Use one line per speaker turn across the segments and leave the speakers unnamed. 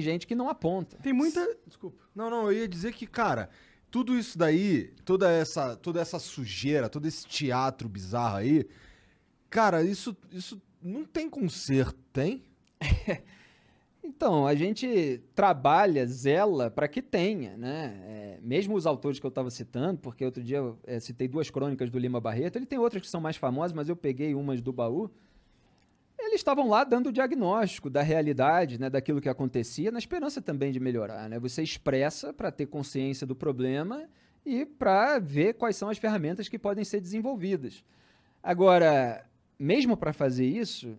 gente que não aponta.
Tem muita... Desculpa.
Não, eu ia dizer que, cara, tudo isso daí, toda essa sujeira, todo esse teatro bizarro aí, cara, isso não tem conserto, tem?
Então, a gente trabalha, zela para que tenha, né? Mesmo os autores que eu estava citando, porque outro dia eu citei 2 crônicas do Lima Barreto, ele tem outras que são mais famosas, mas eu peguei umas do baú. Eles estavam lá dando o diagnóstico da realidade, né, daquilo que acontecia, na esperança também de melhorar, né? Você expressa para ter consciência do problema e para ver quais são as ferramentas que podem ser desenvolvidas. Agora, mesmo para fazer isso,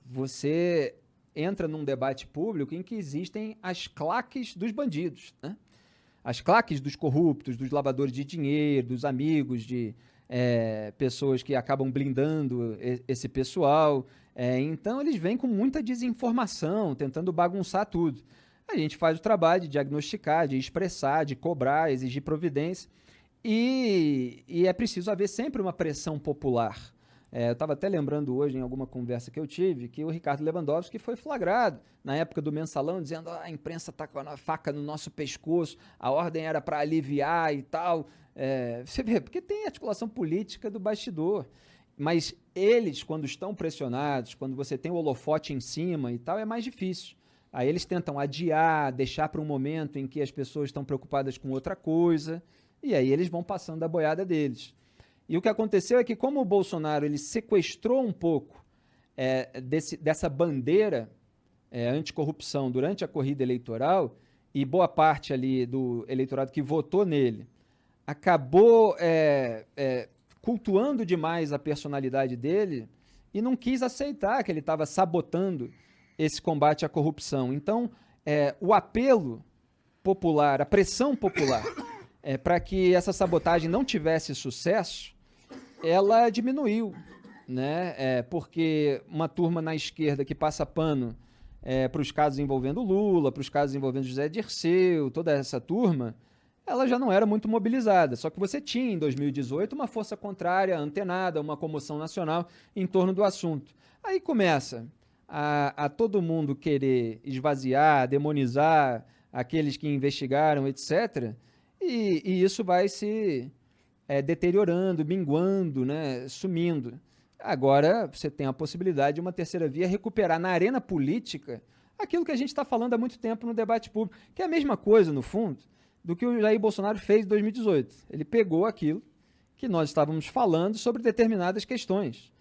você entra num debate público em que existem as claques dos bandidos, né? As claques dos corruptos, dos lavadores de dinheiro, dos amigos de pessoas que acabam blindando esse pessoal. Então, eles vêm com muita desinformação, tentando bagunçar tudo. A gente faz o trabalho de diagnosticar, de expressar, de cobrar, exigir providência. E é preciso haver sempre uma pressão popular. Eu estava até lembrando hoje, em alguma conversa que eu tive, que o Ricardo Lewandowski foi flagrado na época do Mensalão, dizendo a imprensa está com a faca no nosso pescoço, a ordem era para aliviar e tal. Você vê, porque tem articulação política do bastidor. Mas eles, quando estão pressionados, quando você tem o holofote em cima e tal, é mais difícil. Aí eles tentam adiar, deixar para um momento em que as pessoas estão preocupadas com outra coisa, e aí eles vão passando a boiada deles. E o que aconteceu é que, como o Bolsonaro ele sequestrou um pouco dessa bandeira anticorrupção durante a corrida eleitoral, e boa parte ali do eleitorado que votou nele acabou cultuando demais a personalidade dele e não quis aceitar que ele estava sabotando esse combate à corrupção. Então, o apelo popular, a pressão popular para que essa sabotagem não tivesse sucesso, ela diminuiu, né? Porque uma turma na esquerda que passa pano para os casos envolvendo Lula, para os casos envolvendo José Dirceu, toda essa turma, ela já não era muito mobilizada. Só que você tinha, em 2018, uma força contrária, antenada, uma comoção nacional em torno do assunto. Aí começa a todo mundo querer esvaziar, demonizar aqueles que investigaram, etc., e isso vai se deteriorando, minguando, né, sumindo. Agora você tem a possibilidade de uma terceira via recuperar na arena política aquilo que a gente está falando há muito tempo no debate público, que é a mesma coisa, no fundo, do que o Jair Bolsonaro fez em 2018. Ele pegou aquilo que nós estávamos falando sobre determinadas questões.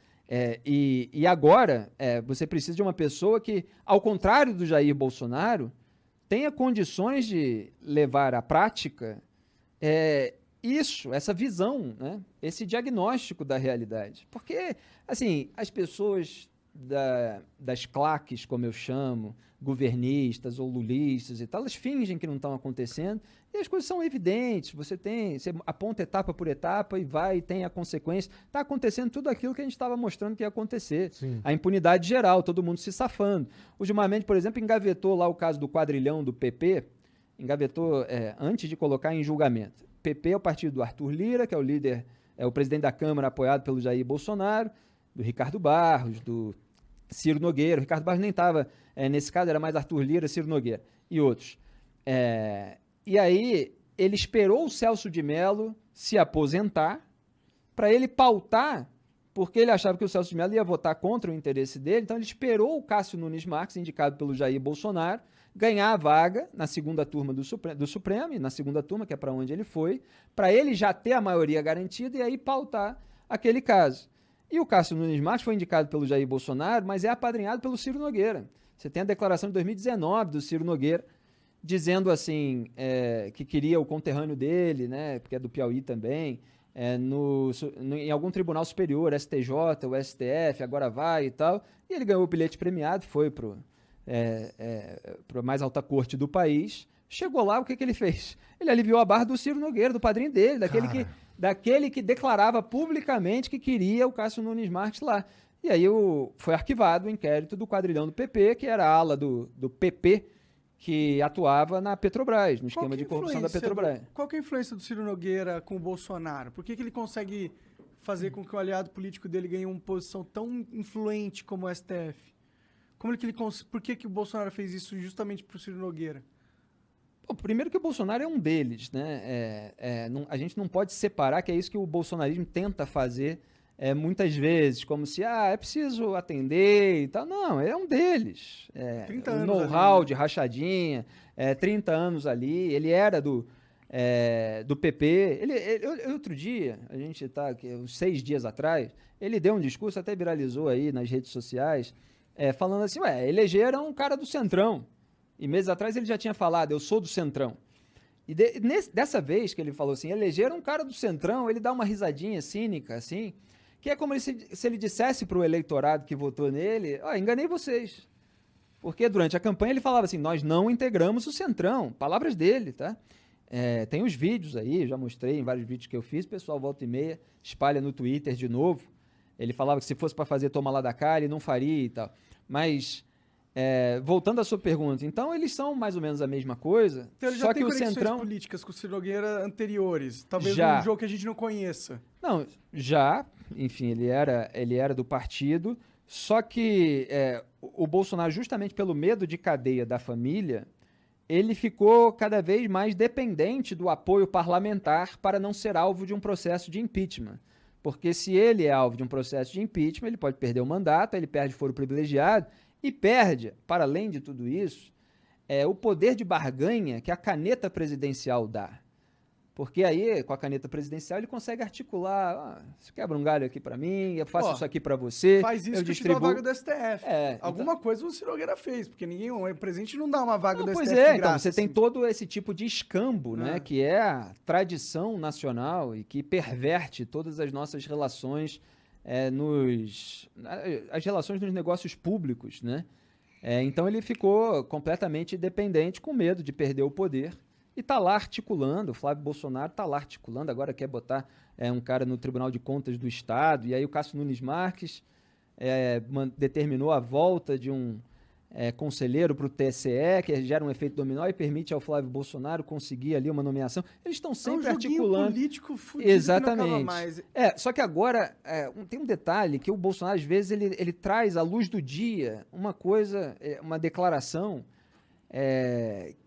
E agora você precisa de uma pessoa que, ao contrário do Jair Bolsonaro, tenha condições de levar à prática essa visão, né? Esse diagnóstico da realidade. Porque, assim, as pessoas das claques, como eu chamo, governistas ou lulistas e tal, elas fingem que não estão acontecendo e as coisas são evidentes. Você aponta etapa por etapa e vai e tem a consequência. Está acontecendo tudo aquilo que a gente estava mostrando que ia acontecer.
Sim.
A impunidade geral, todo mundo se safando. O Gilmar Mendes, por exemplo, engavetou lá o caso do quadrilhão do PP, engavetou antes de colocar em julgamento. PP é o partido do Arthur Lira, que é o líder, o presidente da Câmara apoiado pelo Jair Bolsonaro, do Ricardo Barros, do Ciro Nogueira. O Ricardo Barros nem estava nesse caso, era mais Arthur Lira, Ciro Nogueira e outros. E aí ele esperou o Celso de Mello se aposentar para ele pautar, porque ele achava que o Celso de Mello ia votar contra o interesse dele, então ele esperou o Cássio Nunes Marques, indicado pelo Jair Bolsonaro, ganhar a vaga na segunda turma do Supremo, e na segunda turma, que é para onde ele foi, para ele já ter a maioria garantida e aí pautar aquele caso. E o Cássio Nunes Marques foi indicado pelo Jair Bolsonaro, mas é apadrinhado pelo Ciro Nogueira. Você tem a declaração de 2019 do Ciro Nogueira, dizendo assim, que queria o conterrâneo dele, né, porque é do Piauí também, em algum tribunal superior, STJ, o STF, agora vai e tal, e ele ganhou o bilhete premiado, foi para a mais alta corte do país. Chegou lá, o que ele fez? Ele aliviou a barra do Ciro Nogueira, do padrinho dele, daquele que declarava publicamente que queria o Cássio Nunes Marques lá. E aí foi arquivado o inquérito do quadrilhão do PP, que era a ala do PP, que atuava na Petrobras, no esquema de corrupção da Petrobras.
Qual que é a influência do Ciro Nogueira com o Bolsonaro? Por que ele consegue fazer com que o aliado político dele ganhe uma posição tão influente como o STF? Por que o Bolsonaro fez isso justamente pro Ciro Nogueira?
Bom, primeiro que o Bolsonaro é um deles, né? A gente não pode separar, que é isso que o bolsonarismo tenta fazer muitas vezes, como se é preciso atender e tal. Não, é um deles.
30
um
anos
know-how
ali, né?
de rachadinha, 30 anos ali. Ele era do PP. Outro dia, a gente está aqui, uns 6 dias atrás, ele deu um discurso, até viralizou aí nas redes sociais, falando assim, elegeram um cara do Centrão. E meses atrás ele já tinha falado, eu sou do Centrão. E dessa vez que ele falou assim, elegeram um cara do Centrão, ele dá uma risadinha cínica, assim, que é como se ele dissesse para o eleitorado que votou nele, enganei vocês. Porque durante a campanha ele falava assim, nós não integramos o Centrão. Palavras dele, tá? Tem os vídeos aí, já mostrei em vários vídeos que eu fiz, o pessoal volta e meia, espalha no Twitter de novo. Ele falava que se fosse para fazer toma lá da cá, ele não faria e tal. Mas... voltando à sua pergunta, então eles são mais ou menos a mesma coisa,
Então ele
só
já tem
que o
conexões
Centrão
políticas com o Ciro Nogueira anteriores. Talvez
Já.
um jogo que a gente não conheça.
não, já, enfim, ele era do partido, só que o Bolsonaro, justamente pelo medo de cadeia da família, ele ficou cada vez mais dependente do apoio parlamentar para não ser alvo de um processo de impeachment. Porque se ele é alvo de um processo de impeachment, ele pode perder o mandato, ele perde foro privilegiado, e perde, para além de tudo isso, o poder de barganha que a caneta presidencial dá. Porque aí, com a caneta presidencial, ele consegue articular, você quebra um galho aqui para mim, eu faço isso aqui para você,
Faz isso
eu
que te dá a
distribuo...
vaga do STF. Alguma coisa o Ciro Nogueira fez, porque o presidente não dá uma vaga do
Pois
STF de
então,
graça,
você tem
assim.
todo esse tipo de escambo, né, que é a tradição nacional e que perverte todas as nossas relações as relações nos negócios públicos, né? Então ele ficou completamente dependente, com medo de perder o poder, e está lá articulando, o Flávio Bolsonaro está lá articulando, agora quer botar um cara no Tribunal de Contas do Estado, e aí o Cássio Nunes Marques determinou a volta de um conselheiro para o TSE, que gera um efeito dominó e permite ao Flávio Bolsonaro conseguir ali uma nomeação. Eles estão sempre articulando.
Político fudido.
Exatamente.
Que não acaba mais.
Só que agora tem um detalhe que o Bolsonaro, às vezes, ele traz à luz do dia uma coisa, uma declaração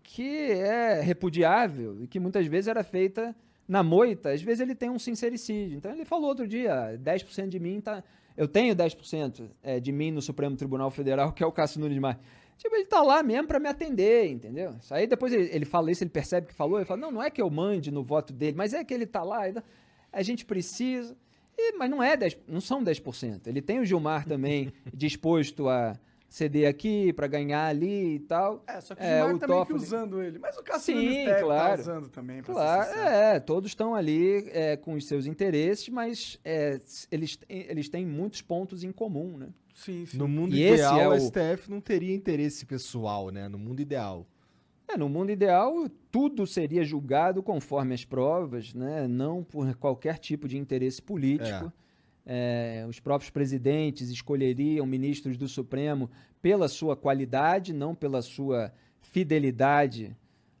que é repudiável e que muitas vezes era feita na moita. Às vezes ele tem um sincericídio. Então ele falou outro dia, 10% de mim tá... Eu tenho 10% de mim no Supremo Tribunal Federal, que é o Cássio Nunes Marques. Tipo, ele tá lá mesmo para me atender, entendeu? Isso aí depois ele fala isso, ele percebe que falou, ele fala, não é que eu mande no voto dele, mas é que ele tá lá, a gente precisa. Mas não são 10%. Ele tem o Gilmar também disposto a ceder aqui para ganhar ali e tal.
Só que o Gilmar
o
também que
Toffoli...
usando ele. Mas o Cássio
Sim,
Nunes deve
claro.
tá usando também, pra
Claro,
ser sincero.
todos estão ali com os seus interesses, mas eles têm muitos pontos em comum, né?
Sim, sim.
No mundo
E esse
ideal,
é
o
o-
STF não teria interesse pessoal, né? No mundo ideal.
No mundo ideal, tudo seria julgado conforme as provas, né? Não por qualquer tipo de interesse político. Os próprios presidentes escolheriam ministros do Supremo pela sua qualidade, não pela sua fidelidade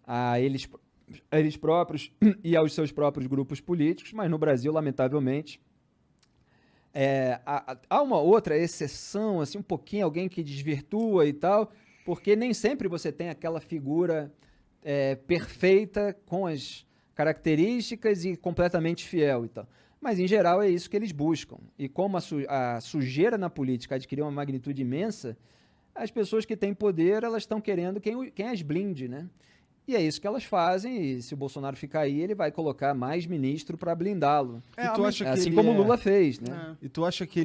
a eles próprios e aos seus próprios grupos políticos, mas no Brasil, lamentavelmente, há uma outra exceção, assim, um pouquinho, alguém que desvirtua e tal, porque nem sempre você tem aquela figura perfeita com as características e completamente fiel e tal. Mas, em geral, é isso que eles buscam. E como a sujeira na política adquiriu uma magnitude imensa, as pessoas que têm poder, elas estão querendo quem as blinde, né? E é isso que elas fazem, e se o Bolsonaro ficar aí, ele vai colocar mais ministro para blindá-lo.
E tu acha que
Assim
ele
como o Lula fez, né?
E tu acha que ele